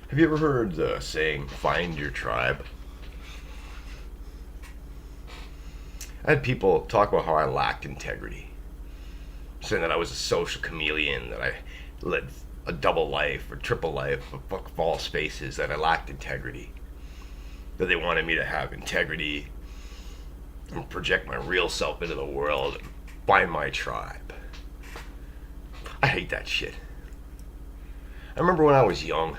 Have you ever heard the saying, find your tribe? I had people talk about how I lacked integrity, saying that I was a social chameleon, that I led a double life or triple life of false faces, that I lacked integrity, that they wanted me to have integrity and project my real self into the world and find my tribe. I hate that shit. I remember when I was young,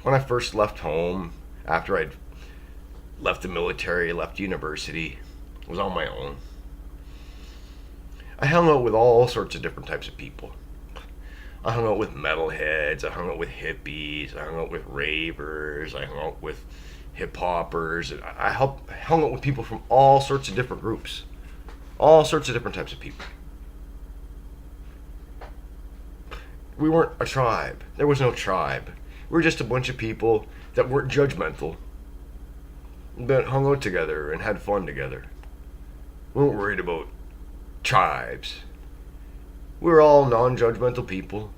when I first left home, after I'd left the military, left university, was on my own. I hung out with all sorts of different types of people. I hung out with metalheads, I hung out with hippies, I hung out with ravers, I hung out with hip hoppers. I hung out with people from all sorts of different groups, all sorts of different types of people. We weren't a tribe. There was no tribe. We were just a bunch of people that weren't judgmental, that hung out together and had fun together. We weren't worried about tribes. We were all non-judgmental people.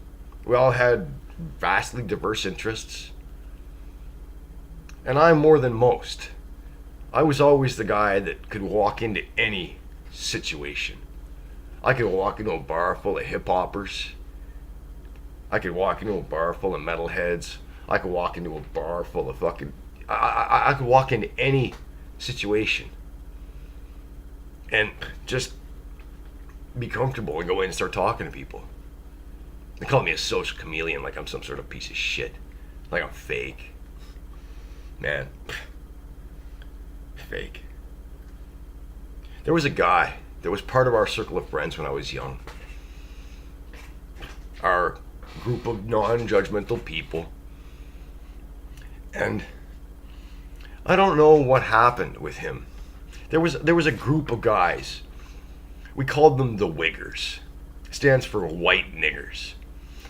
We all had vastly diverse interests. And I'm more than most. I was always the guy that could walk into any situation. I could walk into a bar full of hip hoppers. I could walk into a bar full of metalheads. I could walk into a bar full of fucking... I could walk into any situation and just be comfortable and go in and start talking to people. They call me a social chameleon, like I'm some sort of piece of shit, like I'm fake. Man, fake. There was a guy that was part of our circle of friends when I was young. Our group of non-judgmental people. And I don't know what happened with him. There was a group of guys. We called them the Wiggers. Stands for white niggers.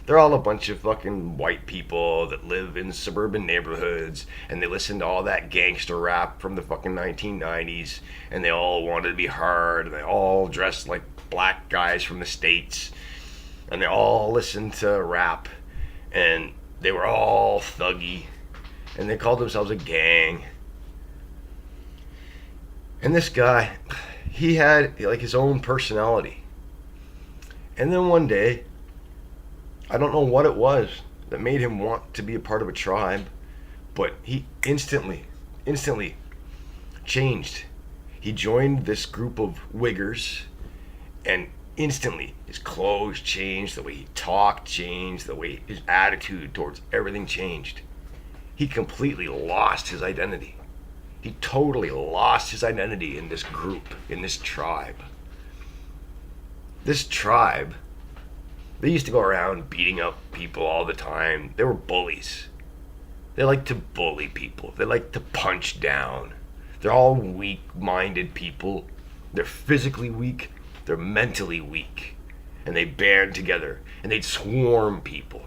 They're all a bunch of fucking white people that live in suburban neighborhoods, and they listen to all that gangster rap from the fucking 1990s, and they all wanted to be hard, and they all dressed like black guys from the States, and they all listened to rap, and they were all thuggy, and they called themselves a gang. And this guy, he had like his own personality. And then one day, I don't know what it was that made him want to be a part of a tribe, but he instantly changed. He joined this group of Wiggers, and instantly his clothes changed, the way he talked changed, the way his attitude towards everything changed. He completely lost his identity. He totally lost his identity in this group, in this tribe. This tribe, they used to go around beating up people all the time. They were bullies. They like to bully people. They like to punch down. They're all weak-minded people. They're physically weak. They're mentally weak. And they band together and they'd swarm people.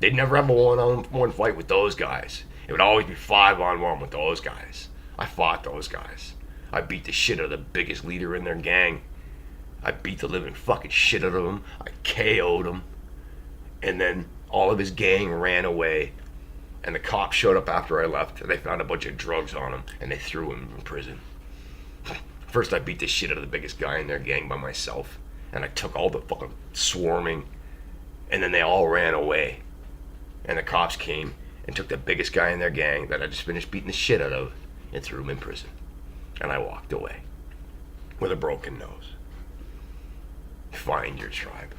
They'd never have a one-on-one fight with those guys. It would always be 5-on-1 with those guys. I fought those guys. I beat the shit out of the biggest leader in their gang. I beat the living fucking shit out of him. I KO'd him. And then all of his gang ran away. And the cops showed up after I left, and they found a bunch of drugs on him, and they threw him in prison. First I beat the shit out of the biggest guy in their gang by myself. And I took all the fucking swarming. And then they all ran away. And the cops came and took the biggest guy in their gang that I just finished beating the shit out of and threw him in prison. And I walked away with a broken nose. Find your tribe.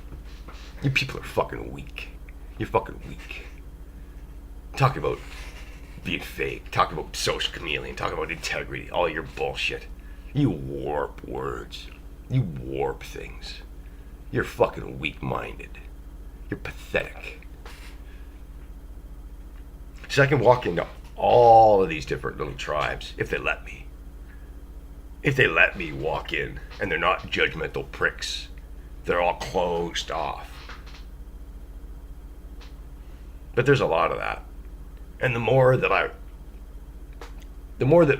You people are fucking weak. You're fucking weak. Talk about being fake. Talk about social chameleon. Talk about integrity. All your bullshit. You warp words. You warp things. You're fucking weak-minded. You're pathetic. So I can walk into all of these different little tribes if they let me. If they let me walk in and they're not judgmental pricks. They're all closed off. But there's a lot of that. And the more that I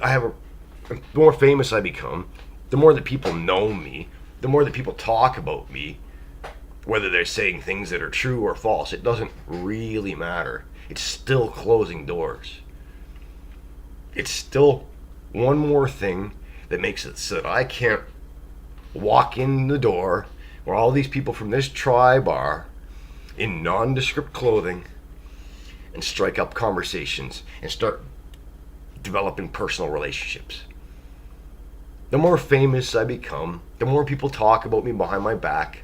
have, the more famous I become, the more that people know me, the more that people talk about me, Whether they're saying things that are true or false, it doesn't really matter. It's still closing doors. It's still one more thing that makes it so that I can't walk in the door where all these people from this tribe are in nondescript clothing and strike up conversations and start developing personal relationships. The more famous I become, the more people talk about me behind my back,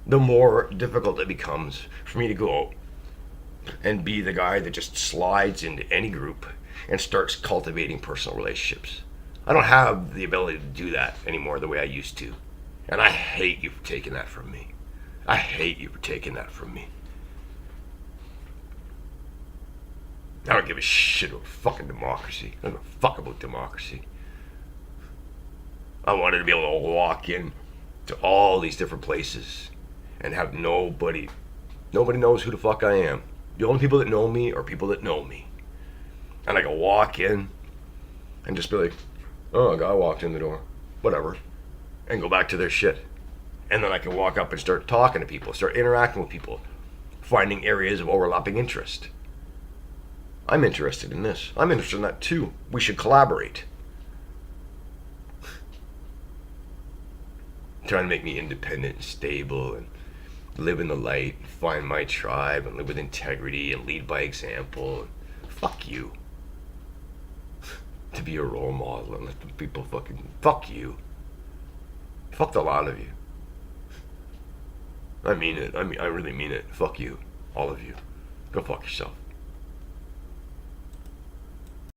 the more difficult it becomes for me to go out and be the guy that just slides into any group and starts cultivating personal relationships. I don't have the ability to do that anymore the way I used to. And I hate you for taking that from me. I hate you for taking that from me. I don't give a shit about fucking democracy. I don't give a fuck about democracy. I wanted to be able to walk in to all these different places and have nobody knows who the fuck I am. The only people that know me are people that know me. And I can walk in and just be like, oh, a guy walked in the door. Whatever. And go back to their shit. And then I can walk up and start talking to people, start interacting with people, finding areas of overlapping interest. I'm interested in this. I'm interested in that too. We should collaborate. Trying to make me independent and stable and live in the light, and find my tribe and live with integrity and lead by example. Fuck you. To be a role model and let the people fucking fuck you. Fuck the lot of you. I mean it. I really mean it. Fuck you. All of you. Go fuck yourself.